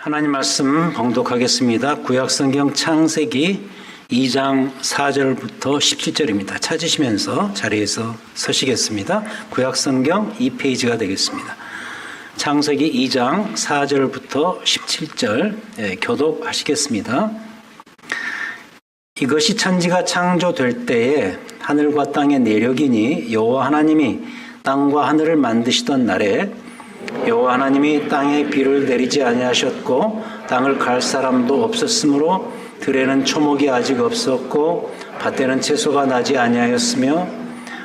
하나님 말씀 봉독하겠습니다. 구약성경 창세기 2장 4절부터 17절입니다. 찾으시면서 자리에서 서시겠습니다. 구약성경 2페이지가 되겠습니다. 창세기 2장 4절부터 17절 교독하시겠습니다. 이것이 천지가 창조될 때에 하늘과 땅의 내력이니 여호와 하나님이 땅과 하늘을 만드시던 날에 여호와 하나님이 땅에 비를 내리지 아니하셨고 땅을 갈 사람도 없었으므로 들에는 초목이 아직 없었고 밭에는 채소가 나지 아니하였으며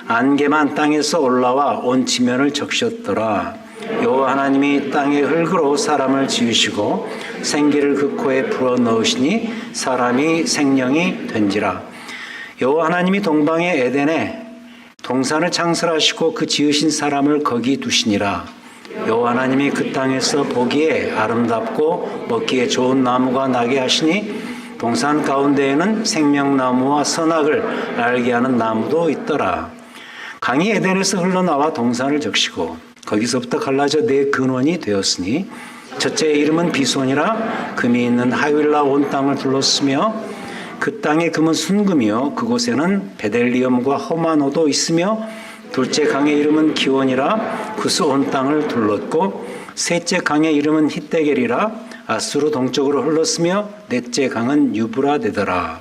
안개만 땅에서 올라와 온 지면을 적셨더라. 여호와 하나님이 땅의 흙으로 사람을 지으시고 생기를 그 코에 불어 넣으시니 사람이 생명이 된지라. 여호와 하나님이 동방의 에덴에 동산을 창설하시고 그 지으신 사람을 거기 두시니라. 여호와 하나님이 그 땅에서 보기에 아름답고 먹기에 좋은 나무가 나게 하시니 동산 가운데에는 생명나무와 선악을 알게 하는 나무도 있더라. 강이 에덴에서 흘러나와 동산을 적시고 거기서부터 갈라져 네 근원이 되었으니 첫째의 이름은 비손이라. 금이 있는 하윌라 온 땅을 둘렀으며 그 땅의 금은 순금이요 그곳에는 베델리엄과 허마노도 있으며 둘째 강의 이름은 기온이라. 그수 온 땅을 둘렀고 셋째 강의 이름은 히데겔이라. 아수르 동쪽으로 흘렀으며 넷째 강은 유브라데더라.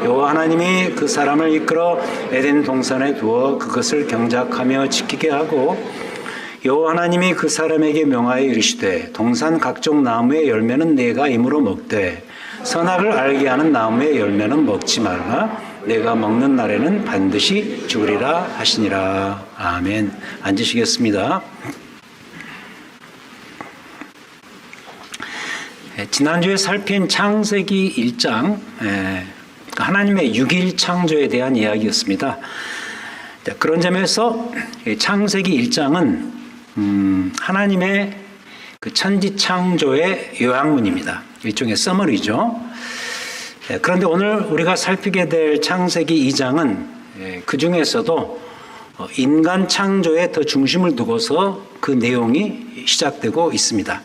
여호와 하나님이 그 사람을 이끌어 에덴 동산에 두어 그것을 경작하며 지키게 하고 여호와 하나님이 그 사람에게 명하여 이르시되 동산 각종 나무의 열매는 내가 임으로 먹되 선악을 알게 하는 나무의 열매는 먹지 말라. 내가 먹는 날에는 반드시 죽으리라 하시니라. 아멘. 앉으시겠습니다. 지난주에 살핀 창세기 1장 하나님의 6일 창조에 대한 이야기였습니다. 그런 점에서 창세기 1장은 하나님의 그 천지 창조의 요약문입니다. 일종의 서머리죠. 그런데 오늘 우리가 살피게 될 창세기 2장은 그 중에서도 인간 창조에 더 중심을 두고서 그 내용이 시작되고 있습니다.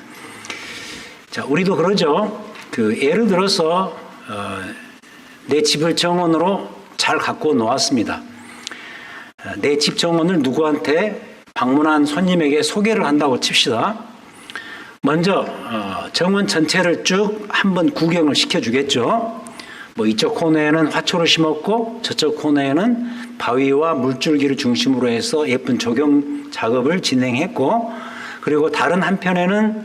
자, 우리도 그러죠. 예를 들어서 내 집을 정원으로 잘 갖고 놓았습니다. 내 집 정원을 누구한테 방문한 손님에게 소개를 한다고 칩시다. 먼저 정원 전체를 쭉 한번 구경을 시켜주겠죠. 이쪽 코너에는 화초를 심었고 저쪽 코너에는 바위와 물줄기를 중심으로 해서 예쁜 조경 작업을 진행했고, 그리고 다른 한편에는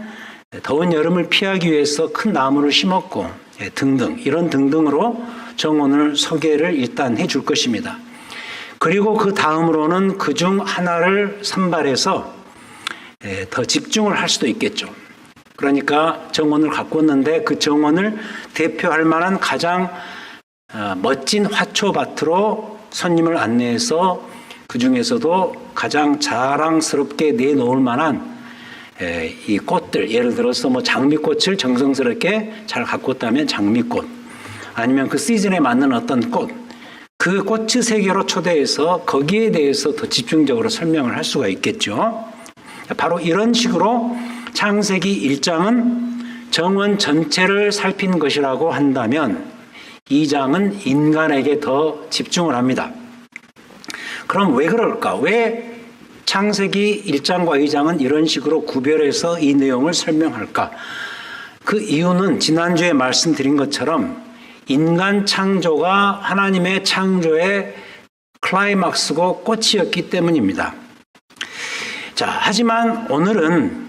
더운 여름을 피하기 위해서 큰 나무를 심었고 등등, 이런 등등으로 정원을 소개를 일단 해줄 것입니다. 그리고 그 다음으로는 그중 하나를 선발해서 더 집중을 할 수도 있겠죠. 그러니까 정원을 가꿨는데 그 정원을 대표할 만한 가장 멋진 화초밭으로 손님을 안내해서 그 중에서도 가장 자랑스럽게 내놓을 만한 이 꽃들, 예를 들어서 장미꽃을 정성스럽게 잘 가꿨다면 장미꽃, 아니면 그 시즌에 맞는 어떤 꽃, 그 꽃의 세계로 초대해서 거기에 대해서 더 집중적으로 설명을 할 수가 있겠죠. 바로 이런 식으로 창세기 1장은 정원 전체를 살핀 것이라고 한다면 2장은 인간에게 더 집중을 합니다. 그럼 왜 그럴까? 왜 창세기 1장과 2장은 이런 식으로 구별해서 이 내용을 설명할까? 그 이유는 지난주에 말씀드린 것처럼 인간 창조가 하나님의 창조의 클라이막스고 꽃이었기 때문입니다. 자, 하지만 오늘은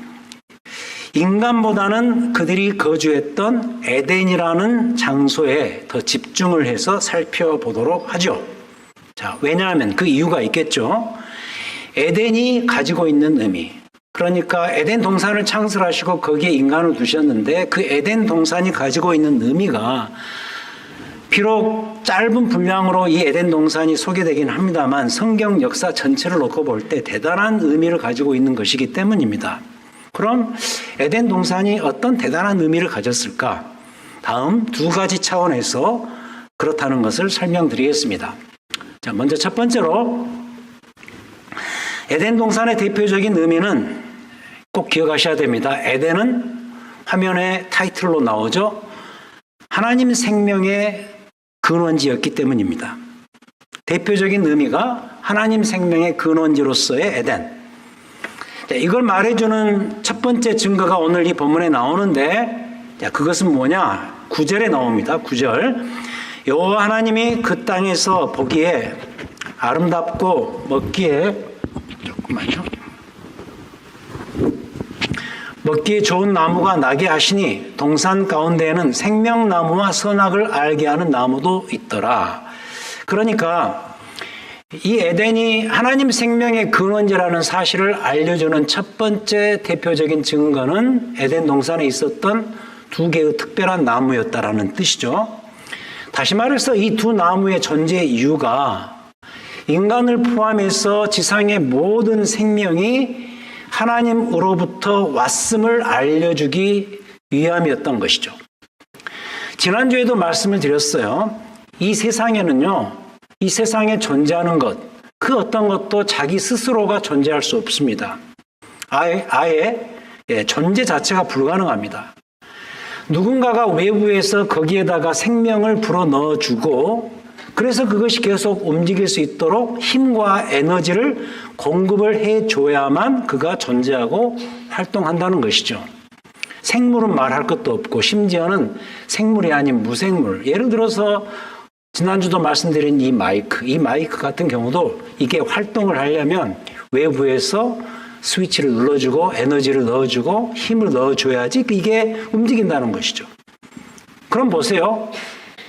인간보다는 그들이 거주했던 에덴이라는 장소에 더 집중을 해서 살펴보도록 하죠. 자, 왜냐하면 그 이유가 있겠죠. 에덴이 가지고 있는 의미, 그러니까 에덴 동산을 창설하시고 거기에 인간을 두셨는데 그 에덴 동산이 가지고 있는 의미가 비록 짧은 분량으로 이 에덴 동산이 소개되긴 합니다만 성경 역사 전체를 놓고 볼 때 대단한 의미를 가지고 있는 것이기 때문입니다. 그럼 에덴 동산이 어떤 대단한 의미를 가졌을까? 다음 두 가지 차원에서 그렇다는 것을 설명드리겠습니다. 자, 먼저 첫 번째로 에덴 동산의 대표적인 의미는 꼭 기억하셔야 됩니다. 에덴은 화면에 타이틀로 나오죠. 하나님 생명의 근원지였기 때문입니다. 대표적인 의미가 하나님 생명의 근원지로서의 에덴. 이걸 말해주는 첫 번째 증거가 오늘 이 본문에 나오는데, 그것은 뭐냐? 9절에 나옵니다. 9절. 여호와 하나님이 그 땅에서 보기에 아름답고 먹기에 좋은 나무가 나게 하시니 동산 가운데에는 생명나무와 선악을 알게 하는 나무도 있더라. 그러니까 이 에덴이 하나님 생명의 근원지라는 사실을 알려주는 첫 번째 대표적인 증거는 에덴 동산에 있었던 두 개의 특별한 나무였다라는 뜻이죠. 다시 말해서 이 두 나무의 존재 이유가 인간을 포함해서 지상의 모든 생명이 하나님으로부터 왔음을 알려주기 위함이었던 것이죠. 지난주에도 말씀을 드렸어요. 이 세상에는요, 이 세상에 존재하는 것, 그 어떤 것도 자기 스스로가 존재할 수 없습니다. 아예 존재 자체가 불가능합니다. 누군가가 외부에서 거기에다가 생명을 불어넣어주고 그래서 그것이 계속 움직일 수 있도록 힘과 에너지를 공급을 해줘야만 그가 존재하고 활동한다는 것이죠. 생물은 말할 것도 없고 심지어는 생물이 아닌 무생물. 예를 들어서 지난주도 말씀드린 이 마이크 같은 경우도 이게 활동을 하려면 외부에서 스위치를 눌러주고 에너지를 넣어주고 힘을 넣어줘야지 이게 움직인다는 것이죠. 그럼 보세요.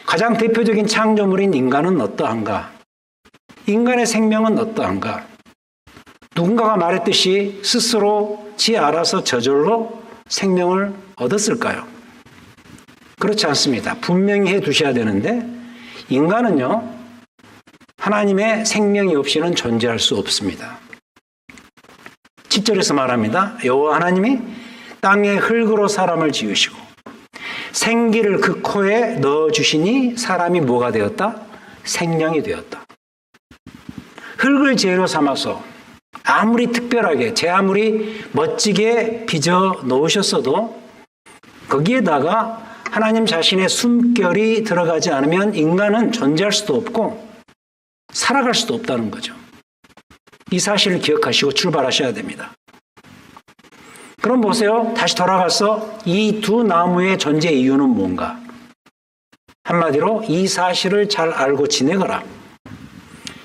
가장 대표적인 창조물인 인간은 어떠한가? 인간의 생명은 어떠한가? 누군가가 말했듯이 스스로 지 알아서 저절로 생명을 얻었을까요? 그렇지 않습니다. 분명히 해 두셔야 되는데 인간은요, 하나님의 생명이 없이는 존재할 수 없습니다. 10절에서 말합니다. 여호와 하나님이 땅의 흙으로 사람을 지으시고 생기를 그 코에 넣어주시니 사람이 뭐가 되었다? 생명이 되었다. 흙을 재료 삼아서 아무리 특별하게, 아무리 멋지게 빚어 놓으셨어도 거기에다가 하나님 자신의 숨결이 들어가지 않으면 인간은 존재할 수도 없고 살아갈 수도 없다는 거죠. 이 사실을 기억하시고 출발하셔야 됩니다. 그럼 보세요. 다시 돌아가서 이 두 나무의 존재 이유는 뭔가? 한마디로 이 사실을 잘 알고 지내거라.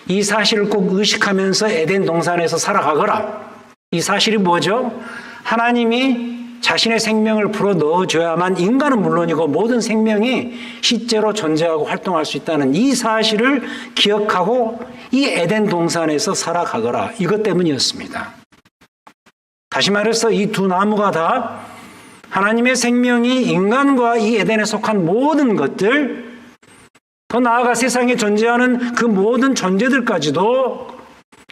이 사실을 꼭 의식하면서 에덴 동산에서 살아가거라. 이 사실이 뭐죠? 하나님이 자신의 생명을 불어 넣어줘야만 인간은 물론이고 모든 생명이 실제로 존재하고 활동할 수 있다는 이 사실을 기억하고 이 에덴 동산에서 살아가거라. 이것 때문이었습니다. 다시 말해서 이 두 나무가 다 하나님의 생명이 인간과 이 에덴에 속한 모든 것들, 더 나아가 세상에 존재하는 그 모든 존재들까지도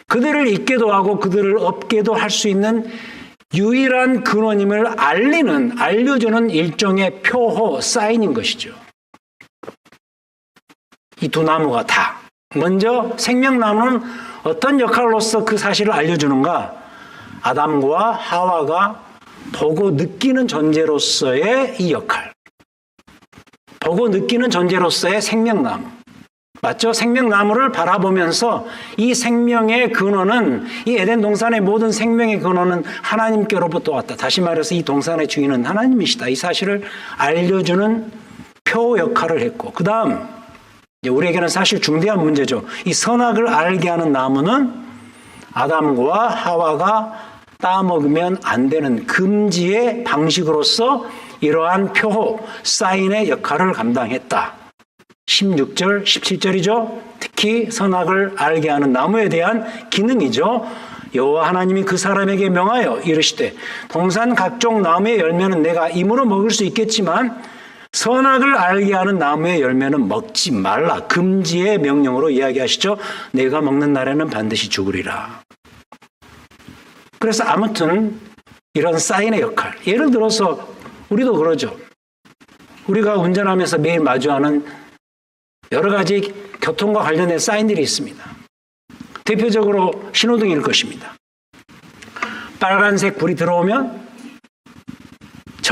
그들을 있게도 하고 그들을 없게도 할 수 있는 유일한 근원임을 알려주는 일종의 표호, 사인인 것이죠. 이 두 나무가 다. 먼저 생명나무는 어떤 역할로서 그 사실을 알려주는가? 아담과 하와가 보고 느끼는 존재로서의 이 역할. 보고 느끼는 존재로서의 생명나무. 맞죠? 생명나무를 바라보면서 이 생명의 근원은, 이 에덴 동산의 모든 생명의 근원은 하나님께로부터 왔다. 다시 말해서 이 동산의 주인은 하나님이시다. 이 사실을 알려주는 표 역할을 했고, 그 다음 우리에게는 사실 중대한 문제죠. 이 선악을 알게 하는 나무는 아담과 하와가 따먹으면 안 되는 금지의 방식으로서 이러한 표호, 사인의 역할을 감당했다. 16절, 17절이죠. 특히 선악을 알게 하는 나무에 대한 기능이죠. 여호와 하나님이 그 사람에게 명하여 이르시되 동산 각종 나무의 열매는 내가 임으로 먹을 수 있겠지만 선악을 알게 하는 나무의 열매는 먹지 말라. 금지의 명령으로 이야기하시죠. 내가 먹는 날에는 반드시 죽으리라. 그래서 아무튼 이런 사인의 역할. 예를 들어서 우리도 그러죠. 우리가 운전하면서 매일 마주하는 여러 가지 교통과 관련된 사인들이 있습니다. 대표적으로 신호등일 것입니다. 빨간색 불이 들어오면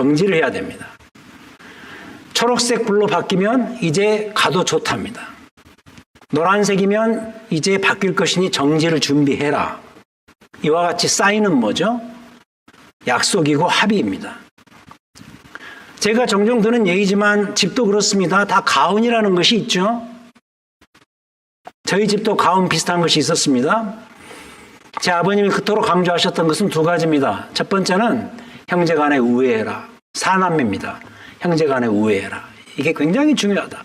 정지를 해야 됩니다. 초록색 불로 바뀌면 이제 가도 좋답니다. 노란색이면 이제 바뀔 것이니 정지를 준비해라. 이와 같이 사인은 뭐죠? 약속이고 합의입니다. 제가 종종 드는 얘기지만 집도 그렇습니다. 다 가운이라는 것이 있죠. 저희 집도 가운 비슷한 것이 있었습니다. 제 아버님이 그토록 강조하셨던 것은 두 가지입니다. 첫 번째는 형제간에 우애해라. 사남매입니다. 형제간에 우애해라. 이게 굉장히 중요하다.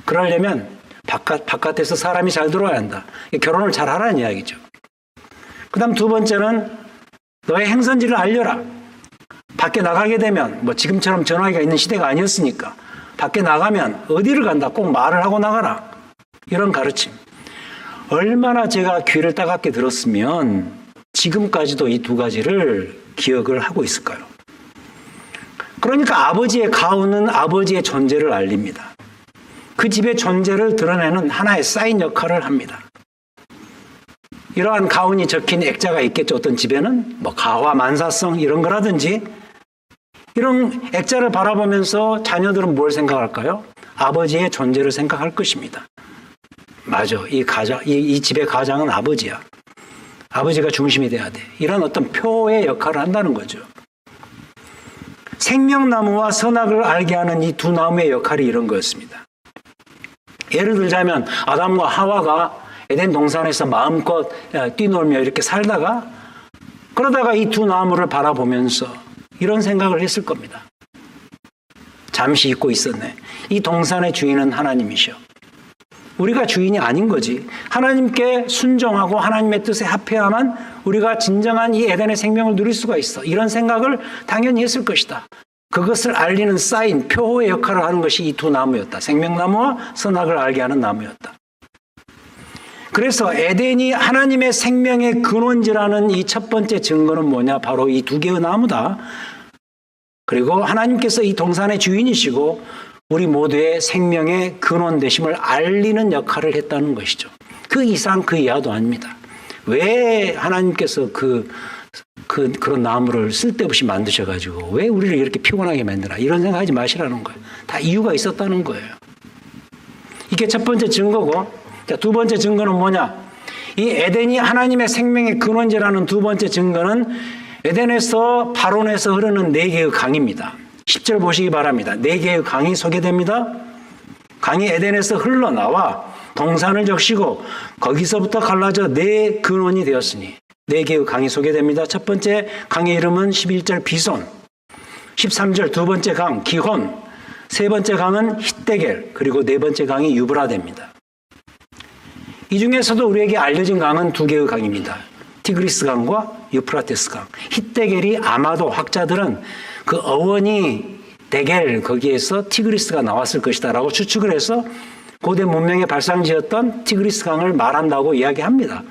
그러려면 바깥에서 사람이 잘 들어와야 한다. 결혼을 잘 하라는 이야기죠. 그 다음 두 번째는 너의 행선지를 알려라. 밖에 나가게 되면 뭐 지금처럼 전화기가 있는 시대가 아니었으니까 밖에 나가면 어디를 간다 꼭 말을 하고 나가라. 이런 가르침. 얼마나 제가 귀를 따갑게 들었으면 지금까지도 이 두 가지를 기억을 하고 있을까요? 그러니까 아버지의 가훈은 아버지의 존재를 알립니다. 그 집의 존재를 드러내는 하나의 사인 역할을 합니다. 이러한 가훈이 적힌 액자가 있겠죠. 어떤 집에는 뭐 가화 만사성 이런 거라든지 이런 액자를 바라보면서 자녀들은 뭘 생각할까요? 아버지의 존재를 생각할 것입니다. 맞아. 이 집의 가장은 아버지야. 아버지가 중심이 돼야 돼. 이런 어떤 표의 역할을 한다는 거죠. 생명나무와 선악을 알게 하는 이 두 나무의 역할이 이런 거였습니다. 예를 들자면 아담과 하와가 에덴 동산에서 마음껏 뛰놀며 이렇게 살다가 그러다가 이 두 나무를 바라보면서 이런 생각을 했을 겁니다. 잠시 잊고 있었네. 이 동산의 주인은 하나님이셔. 우리가 주인이 아닌 거지. 하나님께 순종하고 하나님의 뜻에 합해야만 우리가 진정한 이 에덴의 생명을 누릴 수가 있어. 이런 생각을 당연히 했을 것이다. 그것을 알리는 사인, 표의 역할을 하는 것이 이 두 나무였다. 생명나무와 선악을 알게 하는 나무였다. 그래서 에덴이 하나님의 생명의 근원지라는 이 첫 번째 증거는 뭐냐? 바로 이 두 개의 나무다. 그리고 하나님께서 이 동산의 주인이시고 우리 모두의 생명의 근원 되심을 알리는 역할을 했다는 것이죠. 그 이상 그 이하도 아닙니다. 왜 하나님께서 그런 나무를 쓸데없이 만드셔가지고 왜 우리를 이렇게 피곤하게 만드나 이런 생각하지 마시라는 거예요. 다 이유가 있었다는 거예요. 이게 첫 번째 증거고, 자, 두 번째 증거는 뭐냐? 이 에덴이 하나님의 생명의 근원지라는 두 번째 증거는 에덴에서 파론에서 흐르는 네 개의 강입니다. 10절 보시기 바랍니다. 네 개의 강이 소개됩니다. 강이 에덴에서 흘러나와 동산을 적시고 거기서부터 갈라져 네 근원이 되었으니 네 개의 강이 소개됩니다. 첫 번째 강의 이름은 11절 비손, 13절 두 번째 강 기혼, 세 번째 강은 hit데겔, 그리고 네 번째 강이 유브라데입니다. 이 중에서도 우리에게 알려진 강은 두 개의 강입니다. 티그리스 강과 유프라테스 강. hit데겔이 아마도 학자들은 그 어원이 데겔 거기에서 티그리스가 나왔을 것이다 라고 추측을 해서 고대 문명의 발상지였던 티그리스 강을 말한다고 이야기합니다.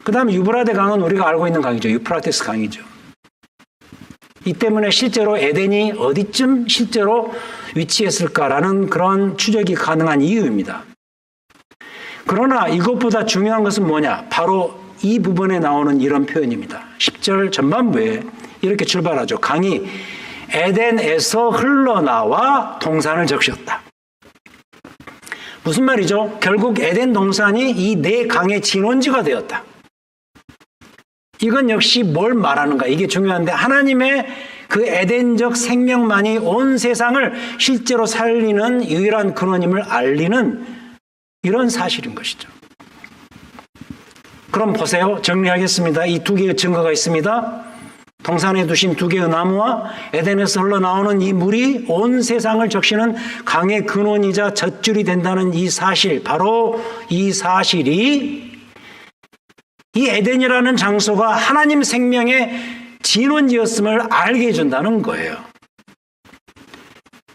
그 다음 유브라데 강은 우리가 알고 있는 강이죠. 유프라테스 강이죠. 이 때문에 실제로 에덴이 어디쯤 실제로 위치했을까라는 그런 추적이 가능한 이유입니다. 그러나 이것보다 중요한 것은 뭐냐? 바로 이 부분에 나오는 이런 표현입니다. 10절 전반부에 이렇게 출발하죠. 강이 에덴에서 흘러나와 동산을 적셨다. 무슨 말이죠? 결국 에덴 동산이 이 네 강의 진원지가 되었다. 이건 역시 뭘 말하는가? 이게 중요한데 하나님의 그 에덴적 생명만이 온 세상을 실제로 살리는 유일한 근원임을 알리는 이런 사실인 것이죠. 그럼 보세요. 정리하겠습니다. 이 두 개의 증거가 있습니다. 동산에 두신 두 개의 나무와 에덴에서 흘러나오는 이 물이 온 세상을 적시는 강의 근원이자 젖줄이 된다는 이 사실, 바로 이 사실이 이 에덴이라는 장소가 하나님 생명의 진원지였음을 알게 해준다는 거예요.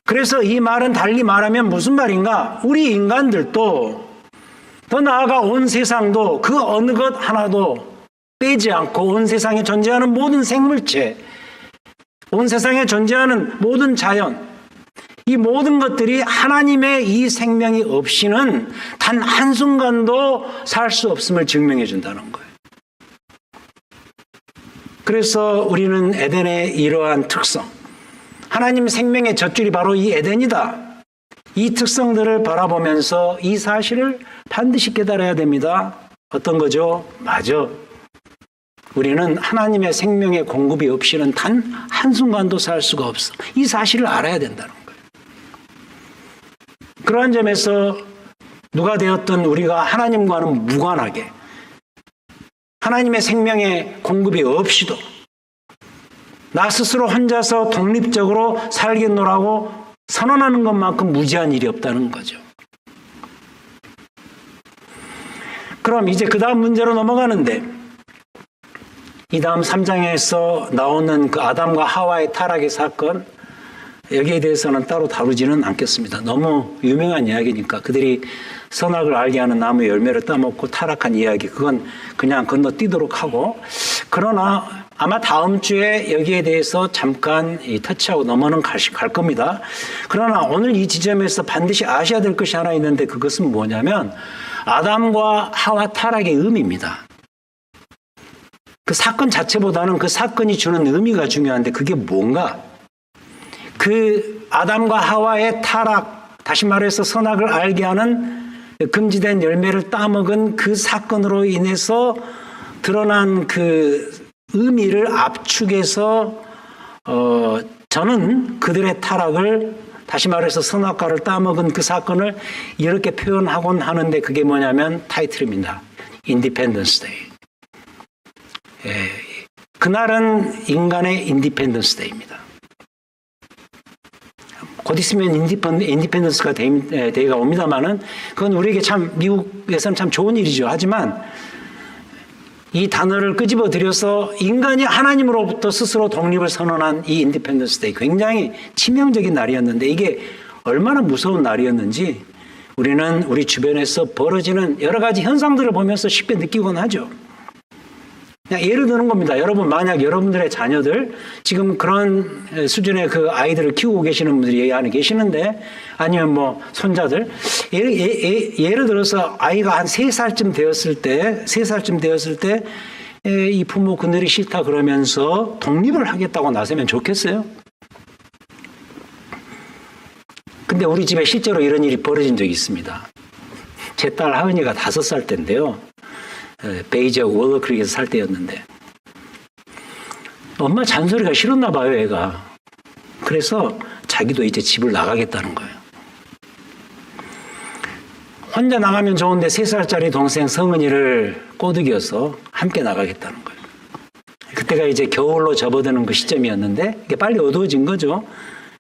그래서 이 말은 달리 말하면 무슨 말인가? 우리 인간들도 더 나아가 온 세상도 그 어느 것 하나도 빼지 않고 온 세상에 존재하는 모든 생물체, 온 세상에 존재하는 모든 자연, 이 모든 것들이 하나님의 이 생명이 없이는 단 한순간도 살 수 없음을 증명해 준다는 거예요. 그래서 우리는 에덴의 이러한 특성, 하나님 생명의 젖줄이 바로 이 에덴이다. 이 특성들을 바라보면서 이 사실을 반드시 깨달아야 됩니다. 어떤 거죠? 맞아. 우리는 하나님의 생명의 공급이 없이는 단 한순간도 살 수가 없어. 이 사실을 알아야 된다는 거예요. 그러한 점에서 누가 되었든 우리가 하나님과는 무관하게 하나님의 생명의 공급이 없이도 나 스스로 혼자서 독립적으로 살겠노라고 선언하는 것만큼 무지한 일이 없다는 거죠. 그럼 이제 그 다음 문제로 넘어가는데, 이 다음 3장에서 나오는 그 아담과 하와의 타락의 사건, 여기에 대해서는 따로 다루지는 않겠습니다. 너무 유명한 이야기니까. 그들이 선악을 알게 하는 나무 열매를 따먹고 타락한 이야기, 그건 그냥 건너뛰도록 하고, 그러나 아마 다음 주에 여기에 대해서 잠깐 터치하고 넘어는 갈 겁니다. 그러나 오늘 이 지점에서 반드시 아셔야 될 것이 하나 있는데, 그것은 뭐냐면 아담과 하와 타락의 의미입니다. 그 사건 자체보다는 그 사건이 주는 의미가 중요한데, 그게 뭔가? 그 아담과 하와의 타락, 다시 말해서 선악을 알게 하는 금지된 열매를 따먹은 그 사건으로 인해서 드러난 그 의미를 압축해서 저는 그들의 타락을, 다시 말해서 선악과를 따먹은 그 사건을 이렇게 표현하곤 하는데, 그게 뭐냐면 타이틀입니다. 인디펜던스 데이. 그날은 인간의 인디펜던스 데이입니다. 곧 있으면 인디펜던스가 데이가 옵니다만은, 그건 우리에게 참 미국에서는 참 좋은 일이죠. 하지만 이 단어를 끄집어 들여서 인간이 하나님으로부터 스스로 독립을 선언한 이 인디펜던스 데이, 굉장히 치명적인 날이었는데, 이게 얼마나 무서운 날이었는지 우리는 우리 주변에서 벌어지는 여러 가지 현상들을 보면서 쉽게 느끼곤 하죠. 그냥 예를 드는 겁니다. 여러분, 만약 여러분들의 자녀들, 지금 그런 수준의 그 아이들을 키우고 계시는 분들이 안에 계시는데, 아니면 뭐 손자들, 예를 들어서 아이가 한 3살쯤 되었을 때 이 부모 그늘이 싫다 그러면서 독립을 하겠다고 나서면 좋겠어요? 근데 우리 집에 실제로 이런 일이 벌어진 적이 있습니다. 제 딸 하은이가 5살 때인데요. 베이지하고 월러크릭에서 살 때였는데, 엄마 잔소리가 싫었나 봐요, 애가. 그래서 자기도 이제 집을 나가겠다는 거예요. 혼자 나가면 좋은데 3살짜리 동생 성은이를 꼬드겨서 함께 나가겠다는 거예요. 그때가 이제 겨울로 접어드는 그 시점이었는데, 이게 빨리 어두워진 거죠.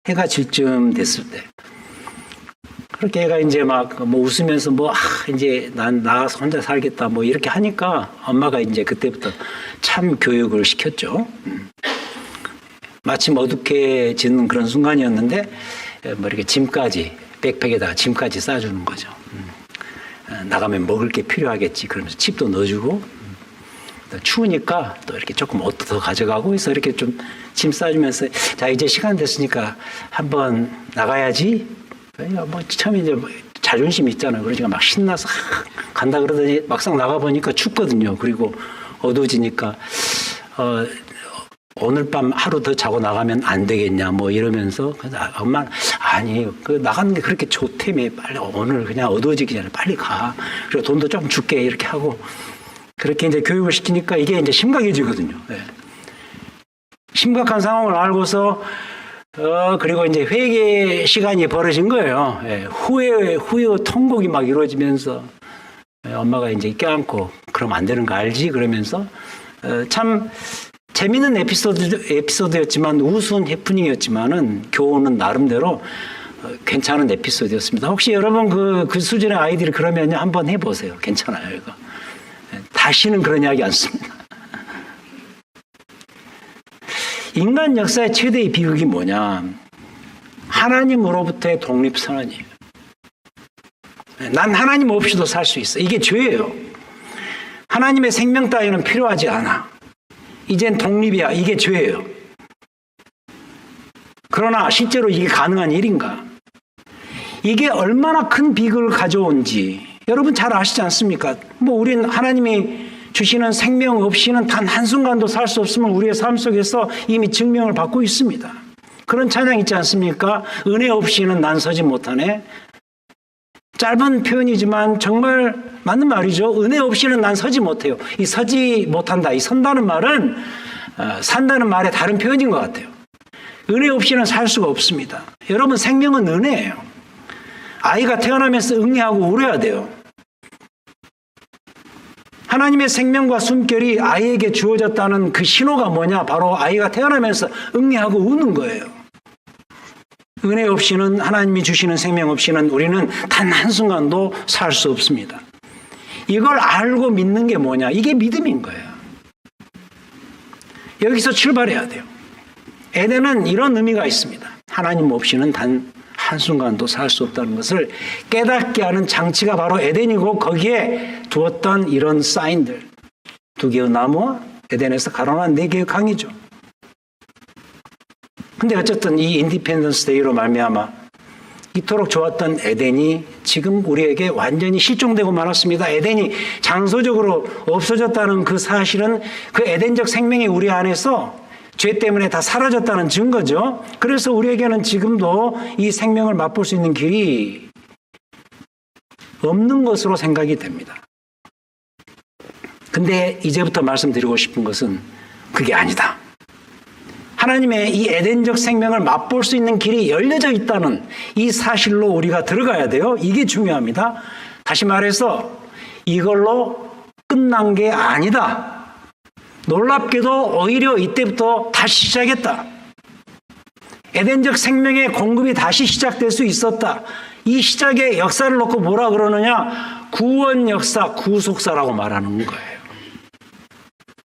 해가 질 쯤 됐을 때. 그렇게 애가 이제 막 뭐 웃으면서 이제 난 나가서 혼자 살겠다 뭐 이렇게 하니까 엄마가 이제 그때부터 참 교육을 시켰죠. 마침 어둑해지는 그런 순간이었는데, 뭐 이렇게 짐까지, 백팩에다가 짐까지 싸주는 거죠. 나가면 먹을 게 필요하겠지. 그러면서 칩도 넣어주고, 추우니까 또 이렇게 조금 옷도 더 가져가고 해서 이렇게 좀 짐 싸주면서, 자, 이제 시간 됐으니까 한번 나가야지. 뭐 처음에 이제 자존심 있잖아요. 그러니까 막 신나서 간다 그러더니 막상 나가보니까 춥거든요. 그리고 어두워지니까 오늘 밤 하루 더 자고 나가면 안 되겠냐 뭐 이러면서, 엄마 아니 그 나가는 게 그렇게 좋다며, 빨리 오늘 그냥 어두워지기 전에 빨리 가. 그리고 돈도 좀 줄게 이렇게 하고, 그렇게 이제 교육을 시키니까 이게 이제 심각해지거든요. 네. 심각한 상황을 알고서 그리고 이제 회개 시간이 벌어진 거예요. 예, 후회 통곡이 막 이루어지면서, 엄마가 이제 껴안고, 그럼 안 되는 거 알지? 그러면서, 참 재미있는 에피소드였지만, 우스운 해프닝이었지만은, 교훈은 나름대로 괜찮은 에피소드였습니다. 혹시 여러분 그 수준의 아이들이 그러면요, 한번 해보세요. 괜찮아요, 이거. 다시는 그런 이야기 안 씁니다. 인간 역사의 최대의 비극이 뭐냐? 하나님으로부터의 독립선언이에요. 난 하나님 없이도 살 수 있어. 이게 죄예요. 하나님의 생명 따위는 필요하지 않아. 이젠 독립이야. 이게 죄예요. 그러나 실제로 이게 가능한 일인가? 이게 얼마나 큰 비극을 가져온지 여러분 잘 아시지 않습니까? 뭐 우린 하나님이 주시는 생명 없이는 단 한순간도 살 수 없음을 우리의 삶 속에서 이미 증명을 받고 있습니다. 그런 찬양 있지 않습니까? 은혜 없이는 난 서지 못하네. 짧은 표현이지만 정말 맞는 말이죠. 은혜 없이는 난 서지 못해요. 이 서지 못한다, 이 선다는 말은 산다는 말의 다른 표현인 것 같아요. 은혜 없이는 살 수가 없습니다. 여러분, 생명은 은혜예요. 아이가 태어나면서 응애하고 울어야 돼요. 하나님의 생명과 숨결이 아이에게 주어졌다는 그 신호가 뭐냐? 바로 아이가 태어나면서 응애하고 우는 거예요. 은혜 없이는, 하나님이 주시는 생명 없이는 우리는 단 한순간도 살 수 없습니다. 이걸 알고 믿는 게 뭐냐? 이게 믿음인 거예요. 여기서 출발해야 돼요. 에덴은 이런 의미가 있습니다. 하나님 없이는 단 한순간도 살 수 없다는 것을 깨닫게 하는 장치가 바로 에덴이고, 거기에 두었던 이런 사인들, 2개의 나무와 에덴에서 가로난 4개의 강이죠. 근데 어쨌든 이 인디펜던스 데이로 말미암아 이토록 좋았던 에덴이 지금 우리에게 완전히 실종되고 말았습니다. 에덴이 장소적으로 없어졌다는 그 사실은 그 에덴적 생명이 우리 안에서 죄 때문에 다 사라졌다는 증거죠. 그래서 우리에게는 지금도 이 생명을 맛볼 수 있는 길이 없는 것으로 생각이 됩니다. 근데 이제부터 말씀드리고 싶은 것은 그게 아니다. 하나님의 이 에덴적 생명을 맛볼 수 있는 길이 열려져 있다는 이 사실로 우리가 들어가야 돼요. 이게 중요합니다. 다시 말해서 이걸로 끝난 게 아니다. 놀랍게도 오히려 이때부터 다시 시작했다. 에덴적 생명의 공급이 다시 시작될 수 있었다. 이 시작의 역사를 놓고 뭐라 그러느냐? 구원 역사, 구속사라고 말하는 거예요.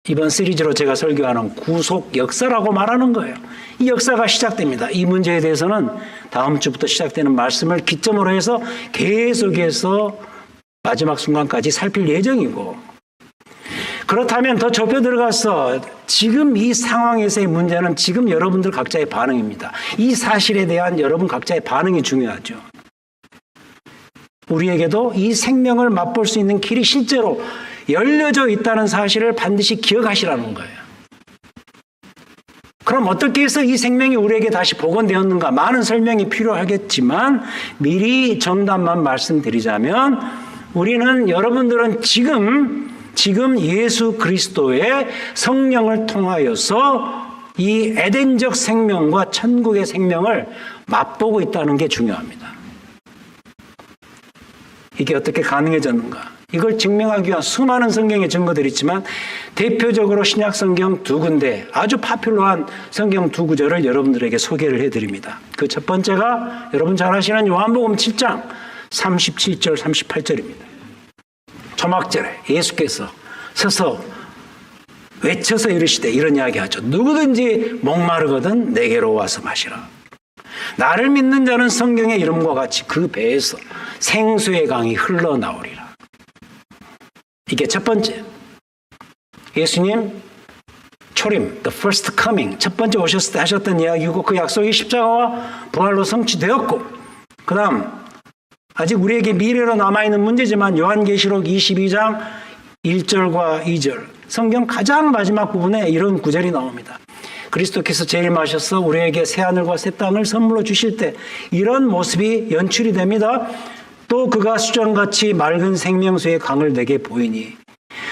이번 시리즈로 제가 설교하는 구속 역사라고 말하는 거예요. 이 역사가 시작됩니다. 이 문제에 대해서는 다음 주부터 시작되는 말씀을 기점으로 해서 계속해서 마지막 순간까지 살필 예정이고, 그렇다면 더 좁혀 들어가서 지금 이 상황에서의 문제는 지금 여러분들 각자의 반응입니다. 이 사실에 대한 여러분 각자의 반응이 중요하죠. 우리에게도 이 생명을 맛볼 수 있는 길이 실제로 열려져 있다는 사실을 반드시 기억하시라는 거예요. 그럼 어떻게 해서 이 생명이 우리에게 다시 복원되었는가? 많은 설명이 필요하겠지만 미리 정답만 말씀드리자면, 우리는, 여러분들은 지금 예수 그리스도의 성령을 통하여서 이 에덴적 생명과 천국의 생명을 맛보고 있다는 게 중요합니다. 이게 어떻게 가능해졌는가? 이걸 증명하기 위한 수많은 성경의 증거들이 있지만, 대표적으로 신약 성경 2군데, 아주 파퓰러한 성경 2구절을 여러분들에게 소개를 해드립니다. 그 첫 번째가 여러분 잘 아시는 요한복음 7장 37절 38절입니다. 초막절에 예수께서 서서 외쳐서 이르시되 이런 이야기하죠. 누구든지 목마르거든 내게로 와서 마시라. 나를 믿는 자는 성경의 이름과 같이 그 배에서 생수의 강이 흘러나오리라. 이게 첫 번째. 예수님 초림, the first coming, 첫 번째 오셨을 때 하셨던 이야기고, 그 약속이 십자가와 부활로 성취되었고, 그 다음 아직 우리에게 미래로 남아있는 문제지만 요한계시록 22장 1절과 2절, 성경 가장 마지막 부분에 이런 구절이 나옵니다. 그리스도께서 재림하셔서 우리에게 새하늘과 새 땅을 선물로 주실 때 이런 모습이 연출이 됩니다. 또 그가 수정같이 맑은 생명수의 강을 내게 보이니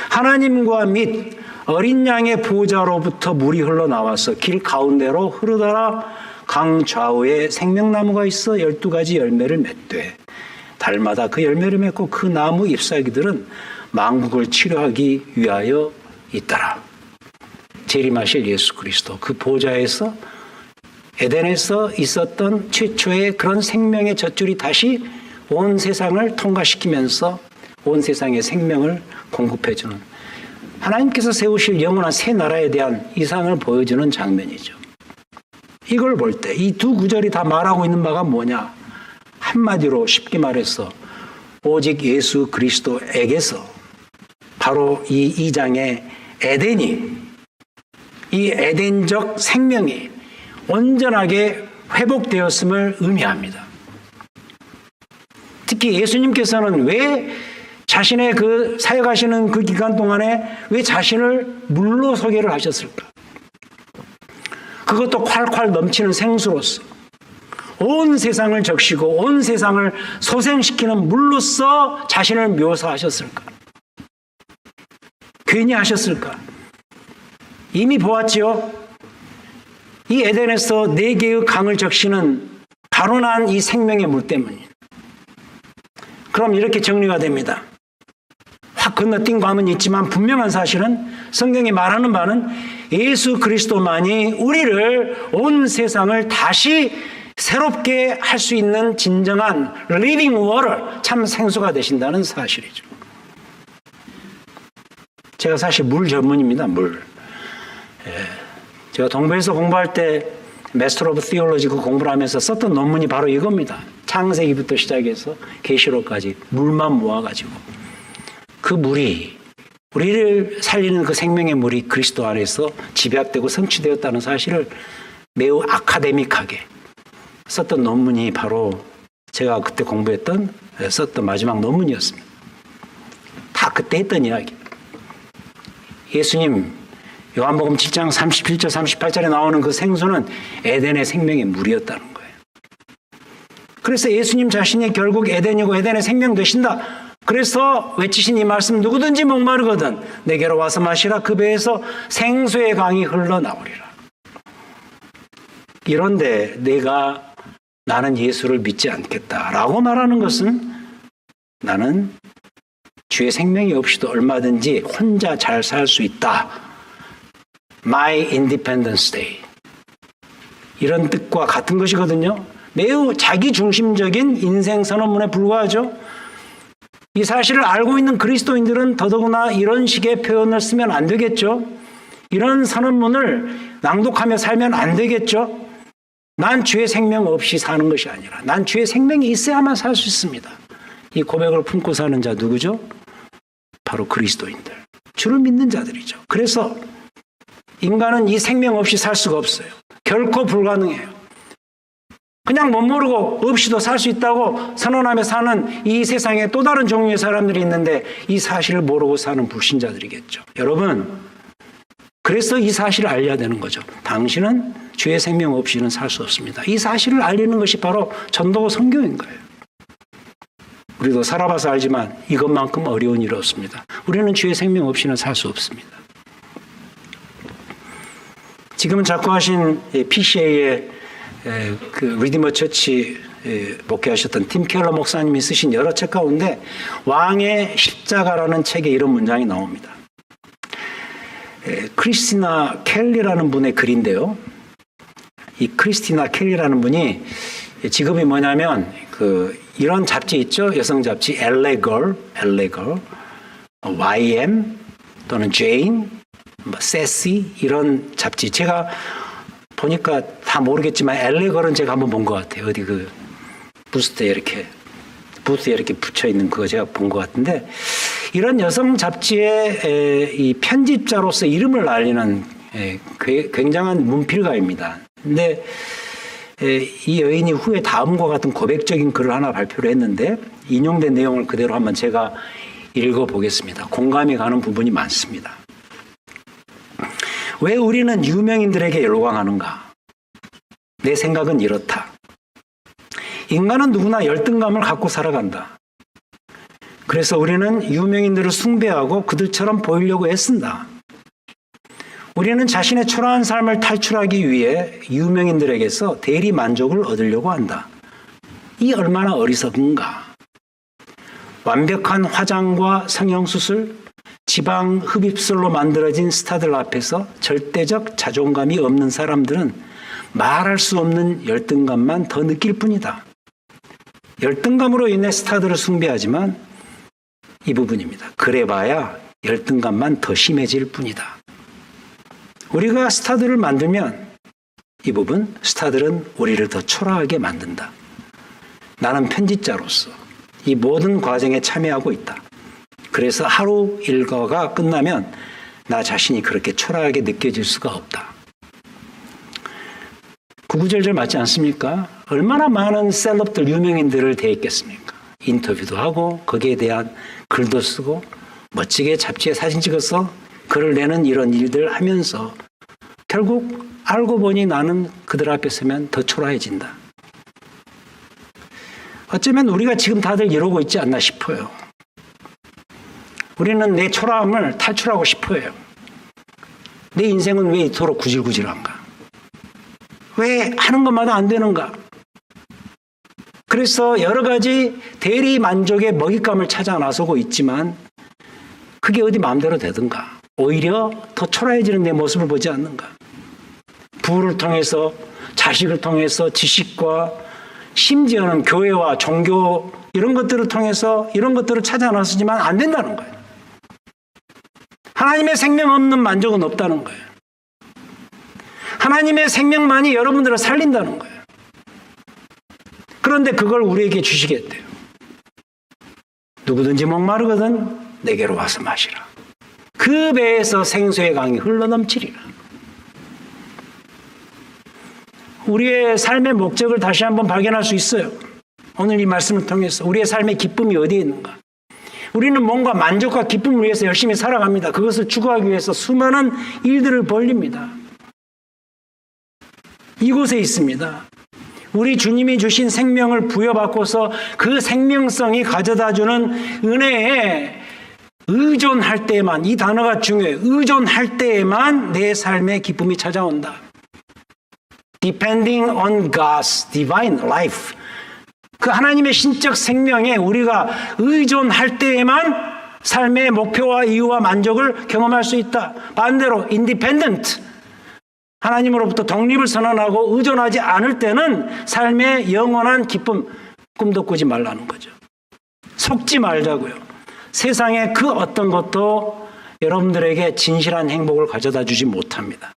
하나님과 및 어린 양의 보좌로부터 물이 흘러나와서 길 가운데로 흐르더라. 강 좌우에 생명나무가 있어 12가지 열매를 맺되 달마다 그 열매를 맺고 그 나무 잎사귀들은 만국을 치료하기 위하여 있더라. 재림하실 예수 그리스도, 그 보좌에서 에덴에서 있었던 최초의 그런 생명의 젖줄이 다시 온 세상을 통과시키면서 온 세상에 생명을 공급해주는, 하나님께서 세우실 영원한 새 나라에 대한 이상을 보여주는 장면이죠. 이걸 볼 때 이 2구절이 다 말하고 있는 바가 뭐냐? 한마디로 쉽게 말해서 오직 예수 그리스도에게서 바로 이 2장의 에덴이, 이 에덴적 생명이 온전하게 회복되었음을 의미합니다. 특히 예수님께서는 왜 자신의 그 사역하시는 그 기간 동안에 왜 자신을 물로 소개를 하셨을까? 그 그것도 콸콸 넘치는 생수로서 온 세상을 적시고 온 세상을 소생시키는 물로서 자신을 묘사하셨을까? 괜히 하셨을까? 이미 보았지요. 이 에덴에서 4개의 강을 적시는 가로난 이 생명의 물 때문이에요. 그럼 이렇게 정리가 됩니다. 확 건너뛴 감은 있지만 분명한 사실은 성경이 말하는 바는 예수 그리스도만이 우리를 온 세상을 다시 새롭게 할 수 있는 진정한 living water, 참 생수가 되신다는 사실이죠. 제가 사실 물 전문입니다. 물. 제가 동부에서 공부할 때 Master of Theology 그 공부를 하면서 썼던 논문이 바로 이겁니다. 창세기부터 시작해서 계시록까지 물만 모아가지고 그 물이 우리를 살리는 그 생명의 물이 그리스도 안에서 집약되고 성취되었다는 사실을 매우 아카데믹하게 썼던 논문이 바로 제가 그때 공부했던 썼던 마지막 논문이었습니다. 다 그때 했던 이야기. 예수님 요한복음 7장 37절 38절에 나오는 그 생수는 에덴의 생명의 물이었다는 거예요. 그래서 예수님 자신이 결국 에덴이고 에덴의 생명 되신다. 그래서 외치신 이 말씀, 누구든지 목마르거든 내게로 와서 마시라. 그 배에서 생수의 강이 흘러나오리라. 이런데 나는 예수를 믿지 않겠다라고 말하는 것은 나는 주의 생명이 없이도 얼마든지 혼자 잘 살 수 있다. My independence day. 이런 뜻과 같은 것이거든요. 매우 자기중심적인 인생 선언문에 불과하죠. 이 사실을 알고 있는 그리스도인들은 더더구나 이런 식의 표현을 쓰면 안 되겠죠. 이런 선언문을 낭독하며 살면 안 되겠죠. 난 주의 생명 없이 사는 것이 아니라 난 주의 생명이 있어야만 살 수 있습니다. 이 고백을 품고 사는 자 누구죠? 바로 그리스도인들. 주를 믿는 자들이죠. 그래서 인간은 이 생명 없이 살 수가 없어요. 결코 불가능해요. 그냥 못 모르고 없이도 살 수 있다고 선언하며 사는 이 세상에 또 다른 종류의 사람들이 있는데 이 사실을 모르고 사는 불신자들이겠죠. 여러분, 그래서 이 사실을 알려야 되는 거죠. 당신은 주의 생명 없이는 살 수 없습니다. 이 사실을 알리는 것이 바로 전도고 선교인 거예요. 우리도 살아봐서 알지만 이것만큼 어려운 일이 없습니다. 우리는 주의 생명 없이는 살 수 없습니다. 지금은 작고하신 PCA의 그 리디머 처치 목회하셨던 팀 켈러 목사님이 쓰신 여러 책 가운데 왕의 십자가라는 책에 이런 문장이 나옵니다. 크리스티나 켈리라는 분의 글인데요. 이 크리스티나 켈리라는 분이 직업이 뭐냐면 이런 잡지 있죠? 여성 잡지 LA Girl, YM 또는 Jane, 세시 이런 잡지. 제가 보니까 다 모르겠지만 LA Girl은 제가 한번 본 것 같아요. 어디 부스에 이렇게 붙여 있는 그거 제가 본 것 같은데 이런 여성 잡지의 이 편집자로서 이름을 알리는 굉장한 문필가입니다. 근데 이 여인이 후에 다음과 같은 고백적인 글을 하나 발표를 했는데 인용된 내용을 그대로 한번 제가 읽어보겠습니다. 공감이 가는 부분이 많습니다. 왜 우리는 유명인들에게 열광하는가? 내 생각은 이렇다. 인간은 누구나 열등감을 갖고 살아간다. 그래서 우리는 유명인들을 숭배하고 그들처럼 보이려고 애쓴다. 우리는 자신의 초라한 삶을 탈출하기 위해 유명인들에게서 대리 만족을 얻으려고 한다. 이 얼마나 어리석은가. 완벽한 화장과 성형수술, 지방 흡입술로 만들어진 스타들 앞에서 절대적 자존감이 없는 사람들은 말할 수 없는 열등감만 더 느낄 뿐이다. 열등감으로 인해 스타들을 숭배하지만 이 부분입니다. 그래봐야 열등감만 더 심해질 뿐이다. 우리가 스타들을 만들면 이 부분, 스타들은 우리를 더 초라하게 만든다. 나는 편집자로서 이 모든 과정에 참여하고 있다. 그래서 하루 일과가 끝나면 나 자신이 그렇게 초라하게 느껴질 수가 없다. 구구절절 맞지 않습니까? 얼마나 많은 셀럽들, 유명인들을 대했겠습니까? 인터뷰도 하고 거기에 대한 글도 쓰고 멋지게 잡지에 사진 찍어서 글을 내는 이런 일들 하면서 결국 알고 보니 나는 그들 앞에 서면 더 초라해진다. 어쩌면 우리가 지금 다들 이러고 있지 않나 싶어요. 우리는 내 초라함을 탈출하고 싶어요. 내 인생은 왜 이토록 구질구질한가? 왜 하는 것마다 안 되는가? 그래서 여러 가지 대리 만족의 먹잇감을 찾아 나서고 있지만 그게 어디 마음대로 되든가? 오히려 더 초라해지는 내 모습을 보지 않는가? 부를 통해서, 자식을 통해서, 지식과 심지어는 교회와 종교 이런 것들을 통해서 이런 것들을 찾아 나서지만 안 된다는 거예요. 하나님의 생명 없는 만족은 없다는 거예요. 하나님의 생명만이 여러분들을 살린다는 거예요. 그런데 그걸 우리에게 주시겠대요. 누구든지 목마르거든 내게로 와서 마시라. 그 배에서 생수의 강이 흘러넘치리라. 우리의 삶의 목적을 다시 한번 발견할 수 있어요. 오늘 이 말씀을 통해서 우리의 삶의 기쁨이 어디에 있는가? 우리는 뭔가 만족과 기쁨을 위해서 열심히 살아갑니다. 그것을 추구하기 위해서 수많은 일들을 벌립니다. 이곳에 있습니다. 우리 주님이 주신 생명을 부여받고서 그 생명성이 가져다주는 은혜에 의존할 때에만, 이 단어가 중요해요. 의존할 때에만 내 삶의 기쁨이 찾아온다. Depending on God's divine life. 그 하나님의 신적 생명에 우리가 의존할 때에만 삶의 목표와 이유와 만족을 경험할 수 있다. 반대로 independent. 하나님으로부터 독립을 선언하고 의존하지 않을 때는 삶의 영원한 기쁨, 꿈도 꾸지 말라는 거죠. 속지 말자고요. 세상의 그 어떤 것도 여러분들에게 진실한 행복을 가져다 주지 못합니다.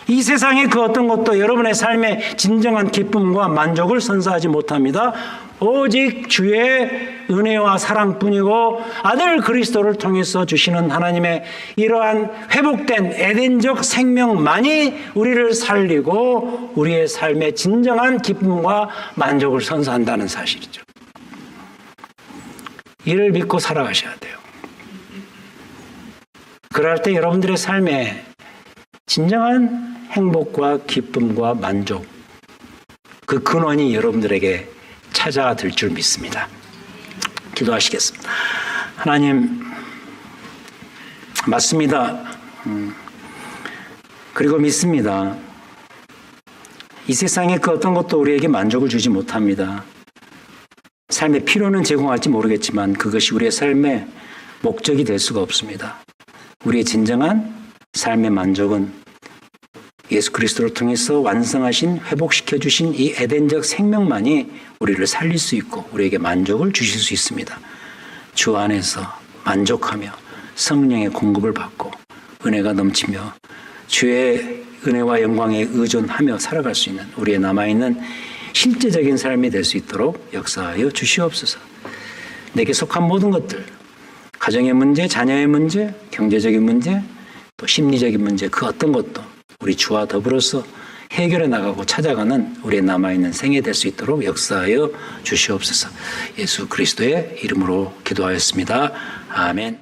이 세상의 그 어떤 것도 여러분의 삶의 진정한 기쁨과 만족을 선사하지 못합니다. 오직 주의 은혜와 사랑뿐이고 아들 그리스도를 통해서 주시는 하나님의 이러한 회복된 에덴적 생명만이 우리를 살리고 우리의 삶의 진정한 기쁨과 만족을 선사한다는 사실이죠. 이를 믿고 살아가셔야 돼요. 그럴 때 여러분들의 삶에 진정한 행복과 기쁨과 만족, 그 근원이 여러분들에게 찾아들 줄 믿습니다. 기도하시겠습니다. 하나님, 맞습니다. 그리고 믿습니다. 이 세상의 그 어떤 것도 우리에게 만족을 주지 못합니다. 삶의 필요는 제공할지 모르겠지만 그것이 우리의 삶의 목적이 될 수가 없습니다. 우리의 진정한 삶의 만족은 예수 그리스도를 통해서 완성하신 회복시켜 주신 이 에덴적 생명만이 우리를 살릴 수 있고 우리에게 만족을 주실 수 있습니다. 주 안에서 만족하며 성령의 공급을 받고 은혜가 넘치며 주의 은혜와 영광에 의존하며 살아갈 수 있는 우리의 남아있는 실제적인 삶이 될 수 있도록 역사하여 주시옵소서. 내게 속한 모든 것들, 가정의 문제, 자녀의 문제, 경제적인 문제, 또 심리적인 문제, 그 어떤 것도 우리 주와 더불어서 해결해 나가고 찾아가는 우리의 남아있는 생애 될 수 있도록 역사하여 주시옵소서. 예수 그리스도의 이름으로 기도하였습니다. 아멘.